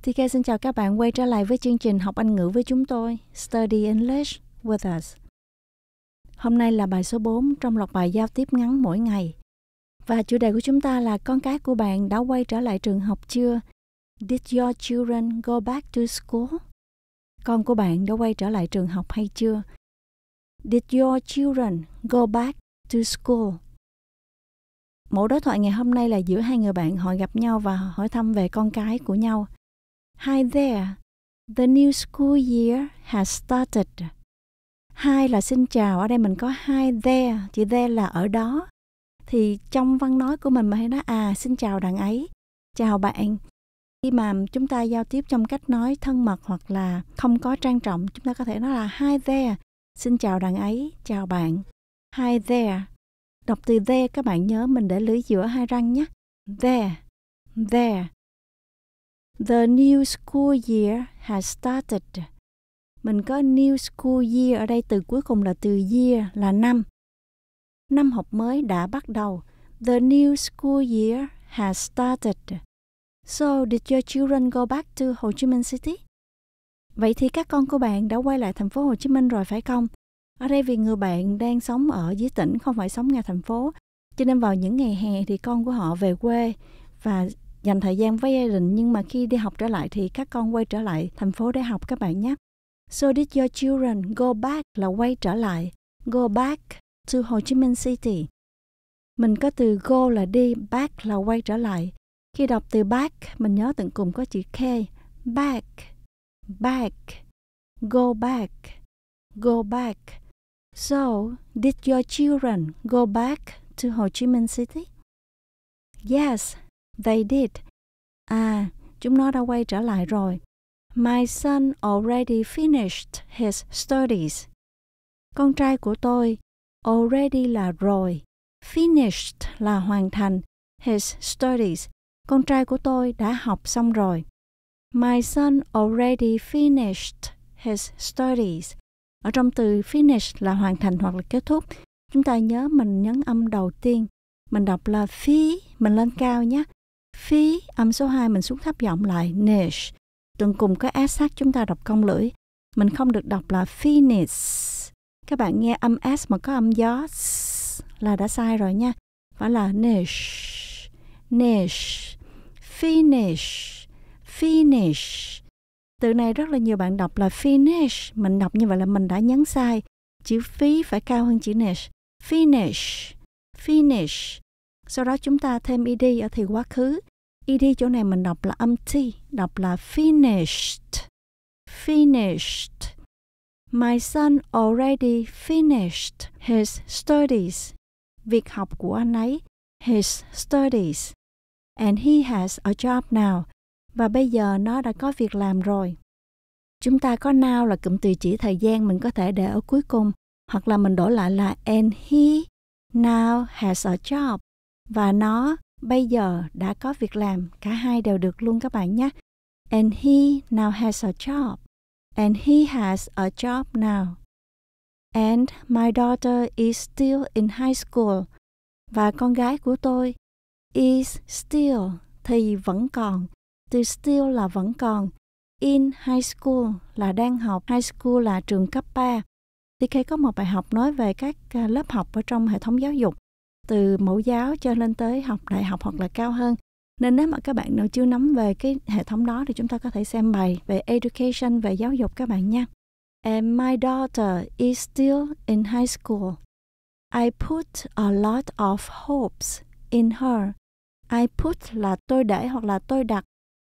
TK xin chào các bạn quay trở lại với chương trình học Anh ngữ với chúng tôi, Study English with us. Hôm nay là bài số 4 trong loạt bài giao tiếp ngắn mỗi ngày. Và chủ đề của chúng ta là con cái của bạn đã quay trở lại trường học chưa? Did your children go back to school? Con của bạn đã quay trở lại trường học hay chưa? Did your children go back to school? Mẫu đối thoại ngày hôm nay là giữa hai người bạn, họ gặp nhau và hỏi thăm về con cái của nhau. Hi there, the new school year has started. Hi là xin chào, ở đây mình có hi there, chữ there là ở đó. Thì trong văn nói của mình hay nói xin chào đàn ấy, chào bạn. Khi mà chúng ta giao tiếp trong cách nói thân mật hoặc là không có trang trọng, chúng ta có thể nói là hi there, xin chào đàn ấy, chào bạn. Hi there. Đọc từ there các bạn nhớ mình để lưỡi giữa hai răng nhé. There, there. The new school year has started. Mình có new school year ở đây, từ cuối cùng là từ year là năm. Năm học mới đã bắt đầu. The new school year has started. So, did your children go back to Hồ Chí Minh City? Vậy thì các con của bạn đã quay lại thành phố Hồ Chí Minh rồi phải không? Ở đây vì người bạn đang sống ở dưới tỉnh, không phải sống ngay thành phố, cho nên vào những ngày hè thì con của họ về quê và dành thời gian với gia đình, nhưng mà khi đi học trở lại thì các con quay trở lại thành phố để học các bạn nhé. So did your children go back là quay trở lại, go back to Hồ Chí Minh City. Mình có từ go là đi, back là quay trở lại. Khi đọc từ back, mình nhớ tận cùng có chữ K, back, back, go back, go back. So, did your children go back to Hồ Chí Minh City? Yes, they did. Chúng nó đã quay trở lại rồi. My son already finished his studies. Con trai của tôi, already là rồi, finished là hoàn thành, his studies. Con trai của tôi đã học xong rồi. My son already finished his studies. Ở trong từ finish là hoàn thành hoặc là kết thúc. Chúng ta nhớ mình nhấn âm đầu tiên. Mình đọc là phi, mình lên cao nhé. Phi, âm số 2 mình xuống thấp giọng lại, nish. Từng cùng có S chúng ta đọc cong lưỡi. Mình không được đọc là finish. Các bạn nghe âm S mà có âm gió là đã sai rồi nha. Phải là nish, nish, finish, finish. Từ này rất là nhiều bạn đọc là finish. Mình đọc như vậy là mình đã nhấn sai. Chữ phí phải cao hơn chữ nish. Finish, finish. Sau đó chúng ta thêm ed ở thì quá khứ. Ed chỗ này mình đọc là âm t, đọc là finished, finished. My son already finished his studies. Việc học của anh ấy, his studies. And he has a job now. Và bây giờ nó đã có việc làm rồi. Chúng ta có now là cụm từ chỉ thời gian, mình có thể để ở cuối cùng. Hoặc là mình đổi lại là and he now has a job. Và nó bây giờ đã có việc làm. Cả hai đều được luôn các bạn nhé. And he now has a job. And he has a job now. And my daughter is still in high school. Và con gái của tôi is still thì vẫn còn. Từ still là vẫn còn. In high school là đang học. High school là trường cấp 3. Thì khi có một bài học nói về các lớp học ở trong hệ thống giáo dục, từ mẫu giáo cho lên tới học đại học hoặc là cao hơn. Nên nếu mà các bạn nào chưa nắm về cái hệ thống đó thì chúng ta có thể xem bài về education, về giáo dục các bạn nha. And my daughter is still in high school. I put a lot of hopes in her. I put là tôi để hoặc là tôi đặt.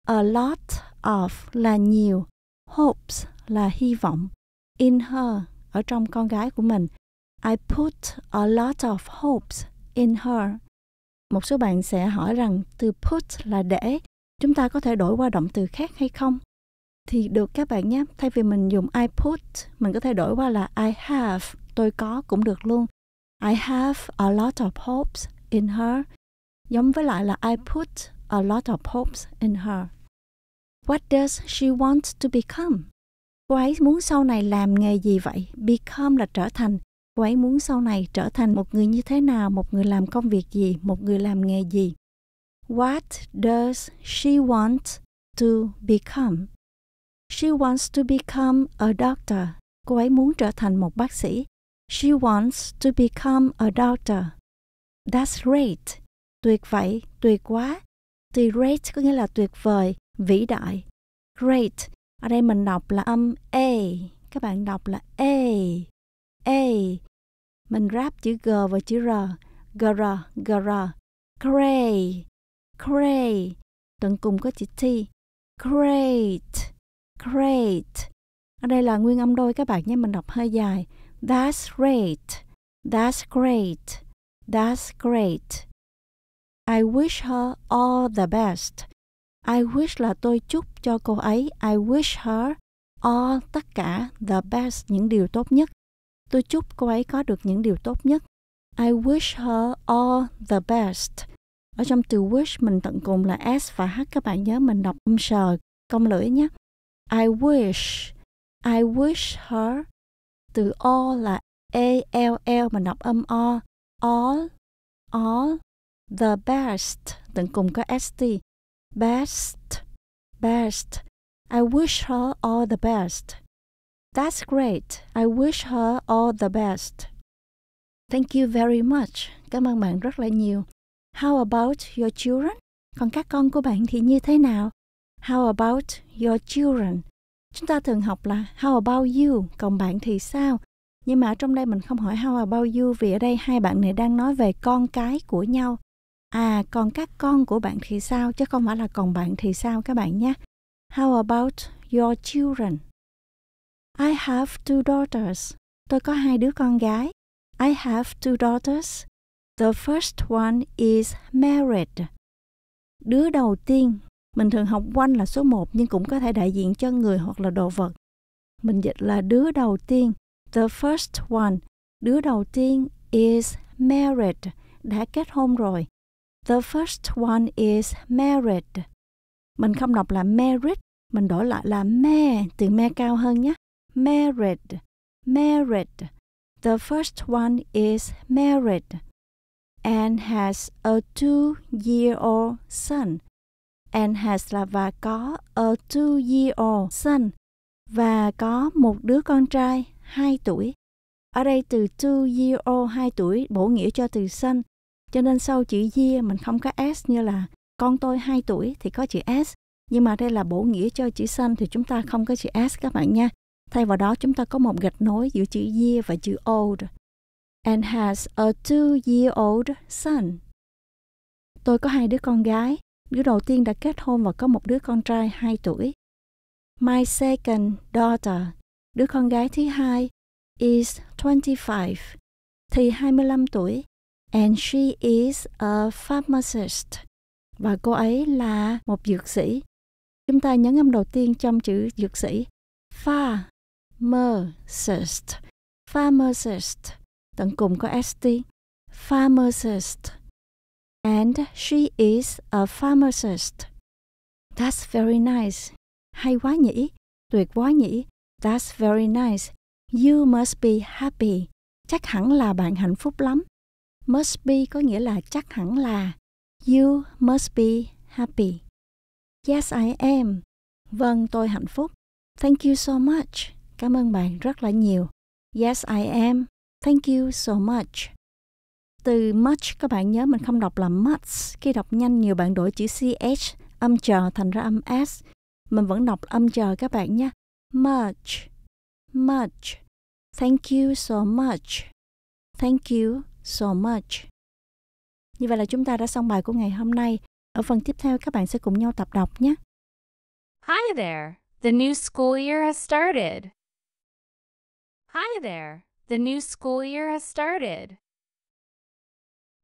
A lot of là nhiều. Hopes là hy vọng. In her, ở trong con gái của mình. I put a lot of hopes in her. Một số bạn sẽ hỏi rằng từ put là để, chúng ta có thể đổi qua động từ khác hay không? Thì được các bạn nhé. Thay vì mình dùng I put, mình có thể đổi qua là I have, tôi có cũng được luôn. I have a lot of hopes in her. Giống với lại là I put a lot of hopes in her. What does she want to become? Cô ấy muốn sau này làm nghề gì vậy? Become là trở thành. Cô ấy muốn sau này trở thành một người như thế nào? Một người làm công việc gì? Một người làm nghề gì? What does she want to become. She wants to become a doctor. Cô ấy muốn trở thành một bác sĩ. She wants to become a doctor. That's great. Tuyệt vậy, tuyệt quá. Thì great có nghĩa là tuyệt vời, vĩ đại. Great. Ở đây mình đọc là âm A. Các bạn đọc là A. A. Mình ráp chữ G và chữ R. Gr, gr. Great. Great. Tận cùng có chữ T. Great. Great. Ở đây là nguyên âm đôi các bạn nhé, mình đọc hơi dài. That's great. That's great. That's great. I wish her all the best. I wish là tôi chúc cho cô ấy. I wish her all, tất cả, the best, những điều tốt nhất. Tôi chúc cô ấy có được những điều tốt nhất. I wish her all the best. Ở trong từ wish mình tận cùng là S và H, các bạn nhớ mình đọc âm sờ, cong lưỡi nhé. I wish her. Từ all là A-L-L, mình đọc âm O. All. The best, tận cùng có S-T. Best. I wish her all the best. That's great. I wish her all the best. Thank you very much. Cảm ơn bạn rất là nhiều. How about your children? Còn các con của bạn thì như thế nào? How about your children? Chúng ta thường học là how about you, còn bạn thì sao? Nhưng mà ở trong đây mình không hỏi how about you vì ở đây hai bạn này đang nói về con cái của nhau. À, còn các con của bạn thì sao? Chứ không phải là còn bạn thì sao các bạn nhé. How about your children? I have two daughters. Tôi có 2 đứa con gái. I have two daughters. The first one is married. Đứa đầu tiên, mình thường học one là số 1 nhưng cũng có thể đại diện cho người hoặc là đồ vật. Mình dịch là đứa đầu tiên. The first one, đứa đầu tiên is married, đã kết hôn rồi. The first one is married. Mình không đọc là married, mình đổi lại là me, từ me cao hơn nhé. Married. The first one is married and has a 2-year-old son. And has là và có a 2-year-old son. Và có một đứa con trai 2 tuổi. Ở đây từ 2-year-old 2 tuổi bổ nghĩa cho từ son. Cho nên sau chữ year mình không có s như là con tôi 2 tuổi thì có chữ s. Nhưng mà đây là bổ nghĩa cho chữ son thì chúng ta không có chữ s các bạn nha. Thay vào đó chúng ta có một gạch nối giữa chữ year và chữ old. And has a 2-year-old son. Tôi có 2 đứa con gái. Đứa đầu tiên đã kết hôn và có một đứa con trai 2 tuổi. My second daughter, đứa con gái thứ hai, is 25, thì 25 tuổi. And she is a pharmacist. Và cô ấy là một dược sĩ. Chúng ta nhấn âm đầu tiên trong chữ dược sĩ. Pharmacist. Tận cùng có st. Pharmacist. And she is a pharmacist. That's very nice. Hay quá nhỉ? Tuyệt quá nhỉ? That's very nice. You must be happy. Chắc hẳn là bạn hạnh phúc lắm. Must be có nghĩa là chắc hẳn là. You must be happy. Yes, I am. Vâng, tôi hạnh phúc. Thank you so much. Cảm ơn bạn rất là nhiều. Yes, I am. Thank you so much. Từ much các bạn nhớ mình không đọc là much. Khi đọc nhanh nhiều bạn đổi chữ ch, âm chờ thành ra âm s. Mình vẫn đọc âm chờ các bạn nhé. Much. Thank you so much. Thank you so much. Như vậy là chúng ta đã xong bài của ngày hôm nay. Ở phần tiếp theo các bạn sẽ cùng nhau tập đọc nhé. Hi there. The new school year has started. Hi there. The new school year has started.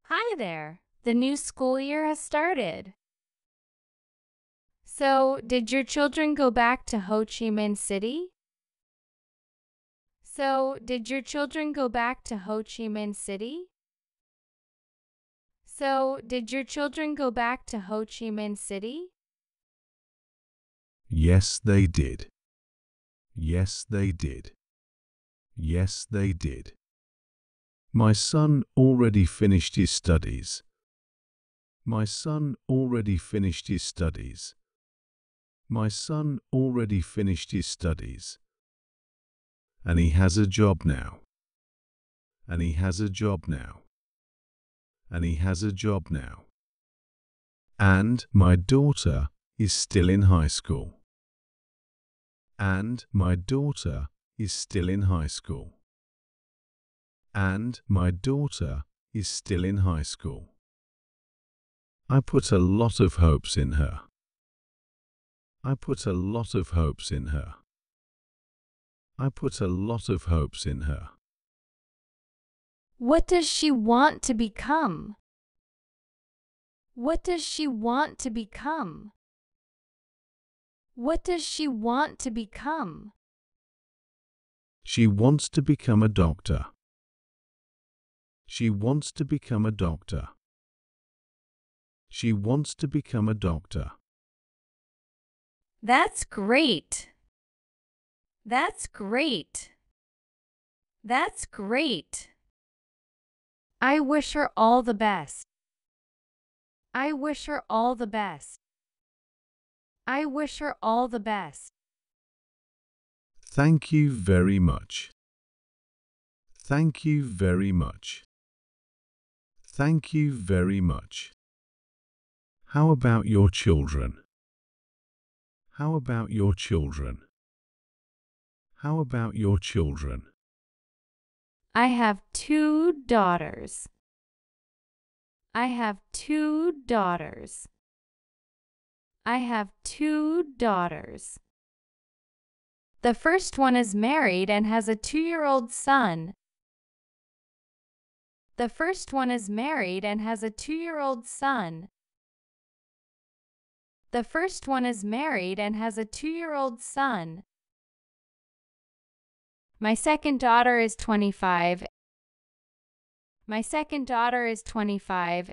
Hi there. The new school year has started. So, did your children go back to Ho Chi Minh City? So, did your children go back to Ho Chi Minh City? So, did your children go back to Ho Chi Minh City? Yes, they did. Yes, they did. Yes, they did. My son already finished his studies. My son already finished his studies. My son already finished his studies. And he has a job now. And he has a job now. And he has a job now. And my daughter is still in high school. And my daughter is still in high school. And my daughter is still in high school. I put a lot of hopes in her. I put a lot of hopes in her. I put a lot of hopes in her. What does she want to become? What does she want to become? What does she want to become? She wants to become a doctor. She wants to become a doctor. She wants to become a doctor. That's great. That's great. That's great. I wish her all the best. I wish her all the best. I wish her all the best. Thank you very much. Thank you very much. Thank you very much. How about your children? How about your children? How about your children? I have 2 daughters. I have 2 daughters. I have 2 daughters. The first one is married and has a 2-year-old son. The first one is married and has a 2-year-old son. The first one is married and has a 2-year-old son. My second daughter is 25. My second daughter is 25.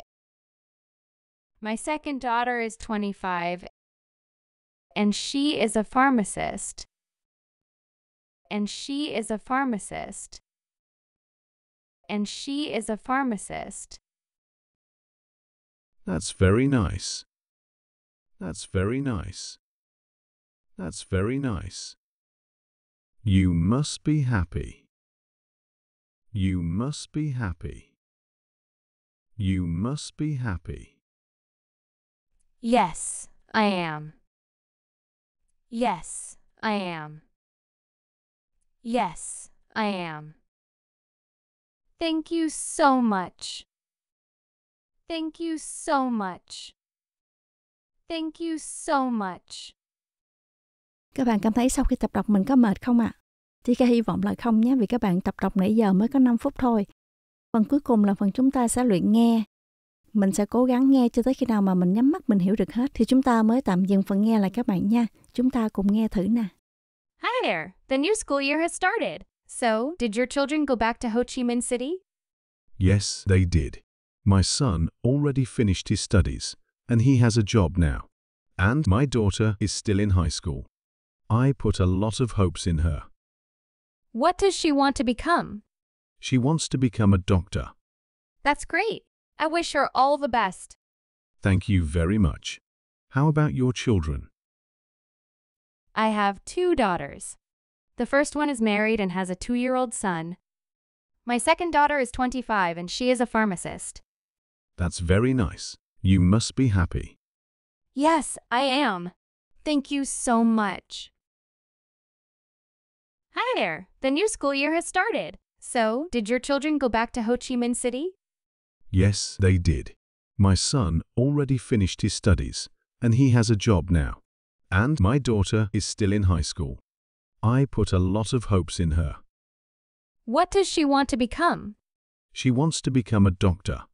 My second daughter is 25. And she is a pharmacist. And she is a pharmacist. And she is a pharmacist. That's very nice. That's very nice. That's very nice. You must be happy. You must be happy. You must be happy. Yes, I am. Yes, I am. Yes, I am. Thank you so much. Thank you so much. Thank you so much. Các bạn cảm thấy sau khi tập đọc mình có mệt không ạ? Tika hy vọng là không nhé, vì các bạn tập đọc nãy giờ mới có 5 phút thôi. Phần cuối cùng là phần chúng ta sẽ luyện nghe. Mình sẽ cố gắng nghe cho tới khi nào mà mình nhắm mắt mình hiểu được hết thì chúng ta mới tạm dừng phần nghe lại các bạn nha. Chúng ta cùng nghe thử nè. Hi there. The new school year has started. So, did your children go back to Ho Chi Minh City? Yes, they did. My son already finished his studies, and he has a job now. And my daughter is still in high school. I put a lot of hopes in her. What does she want to become? She wants to become a doctor. That's great. I wish her all the best. Thank you very much. How about your children? I have 2 daughters. The first one is married and has a 2-year-old son. My second daughter is 25 and she is a pharmacist. That's very nice. You must be happy. Yes, I am. Thank you so much. Hi there. The new school year has started. So, did your children go back to Ho Chi Minh City? Yes, they did. My son already finished his studies, and he has a job now. And my daughter is still in high school. I put a lot of hopes in her. What does she want to become? She wants to become a doctor.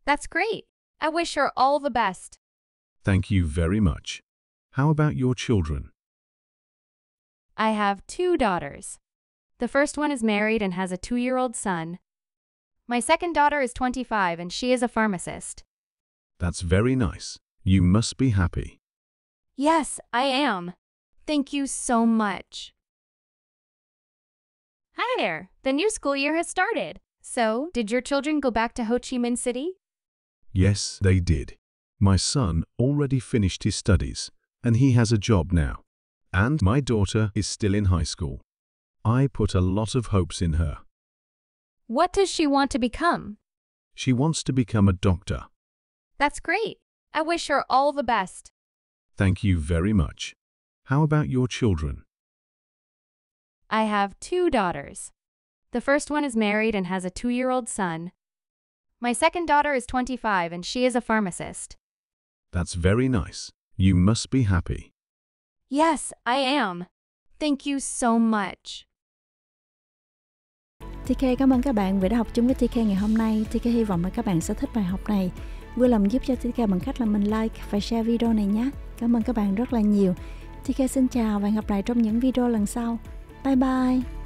That's great. I wish her all the best. Thank you very much. How about your children? I have 2 daughters. The first one is married and has a 2-year-old son. My second daughter is 25 and she is a pharmacist. That's very nice. You must be happy. Yes, I am. Thank you so much. Hi there. The new school year has started. So, did your children go back to Ho Chi Minh City? Yes, they did. My son already finished his studies, And he has a job now. And my daughter is still in high school. I put a lot of hopes in her. What does she want to become? She wants to become a doctor. That's great. I wish her all the best. Thank you very much. How about your children? I have 2 daughters. The first one is married and has a 2-year-old son. My second daughter is 25 and she is a pharmacist. That's very nice. You must be happy. Yes, I am. Thank you so much. TK cảm ơn các bạn vì đã học chung với TK ngày hôm nay. TK hy vọng là các bạn sẽ thích bài học này. Vui lòng giúp cho TK bằng cách là mình like và share video này nhé. Cảm ơn các bạn rất là nhiều. TK xin chào và hẹn gặp lại trong những video lần sau. Bye bye!